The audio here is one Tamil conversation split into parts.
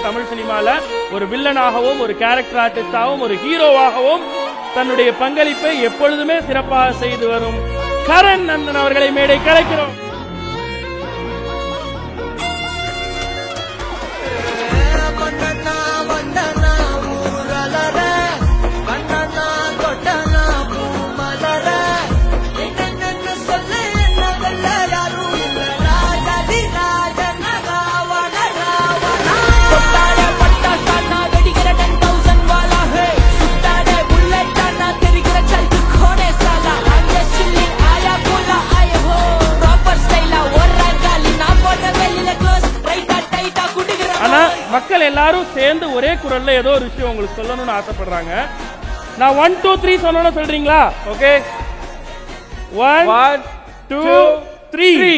தமிழ் சினிமால ஒரு வில்லனாகவும் ஒரு கேரக்டர் ஆர்டிஸ்டாகவும் ஒரு ஹீரோவாகவும் தன்னுடைய பங்களிப்பை எப்பொழுதுமே சிறப்பாக செய்து வரும் கரண் நந்தன் அவர்களை மேடை கலைக்கிறோம். மக்கள் எல்லாரும் சேர்ந்து ஒரே குரல்ல ஏதோ ஒரு விஷயம் உங்களுக்கு சொல்லணும்னு ஆசைப்படுறாங்க. நான் 1 2 3 சொன்னேன்னு சொல்றீங்களா? ஓகே, 1 2 3.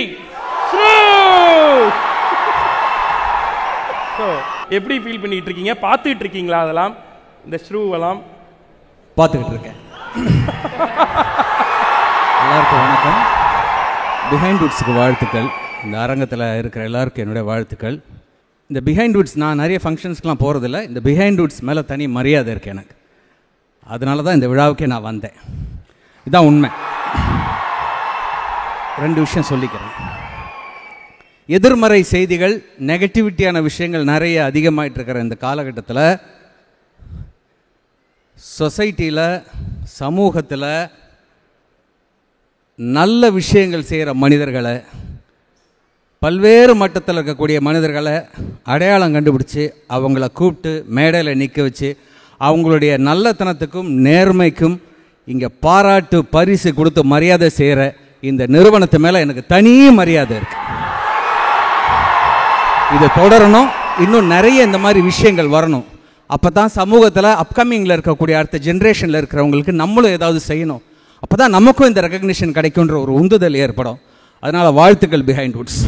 சோ எப்படி ஃபீல் பண்ணிட்டு இருக்கீங்க? பார்த்துட்டு இருக்கீங்களா? அதெல்லாம் இந்த ஸ்ரூவெல்லாம் பார்த்துக்கிட்டு இருக்கேன். எல்லாருக்கும் வணக்கம். பிஹைண்ட் வுட்ஸுக்கு வாழ்த்துக்கள். இந்த அரங்கத்தில் இருக்கிற எல்லாருக்கும் என்னுடைய வாழ்த்துக்கள். இந்த பிஹைண்ட் வுட்ஸ் நான் நிறைய ஃபங்க்ஷன்ஸ்க்கெலாம் போகிறதில்ல. இந்த பிஹைண்ட் வுட்ஸ் மேலே தனி மரியாதை இருக்குது எனக்கு. அதனால தான் இந்த விழாவுக்கே நான் வந்தேன். இதுதான் உண்மை. 2 விஷயம் சொல்லிக்கிறேன். எதிர்மறை செய்திகள், நெகட்டிவிட்டியான விஷயங்கள் நிறைய அதிகமாகிட்டு இருக்கிற இந்த காலகட்டத்தில் சொசைட்டியில், சமூகத்தில் நல்ல விஷயங்கள் செய்கிற மனிதர்களை, பல்வேறு மட்டத்தில் இருக்கக்கூடிய மனிதர்களை அடையாளம் கண்டுபிடிச்சி அவங்கள கூப்பிட்டு மேடையில் நிற்க வச்சு அவங்களுடைய நல்லத்தனத்துக்கும் நேர்மைக்கும் இங்கே பாராட்டு பரிசு கொடுத்து மரியாதை செய்கிற இந்த நிறுவனத்து மேலே எனக்கு தனி மரியாதை இருக்குது. இதை தொடரணும். இன்னும் நிறைய இந்த மாதிரி விஷயங்கள் வரணும். அப்போ தான் சமூகத்தில் அப்கமிங்கில் இருக்கக்கூடிய அடுத்த ஜென்ரேஷனில் இருக்கிறவங்களுக்கு நம்மளும் ஏதாவது செய்யணும். அப்போ தான் நமக்கும் இந்த ரெகக்னிஷன் கிடைக்குன்ற ஒரு உந்துதல் ஏற்படும். அதனால் வாழ்த்துக்கள் பிஹைண்ட் வுட்ஸ்.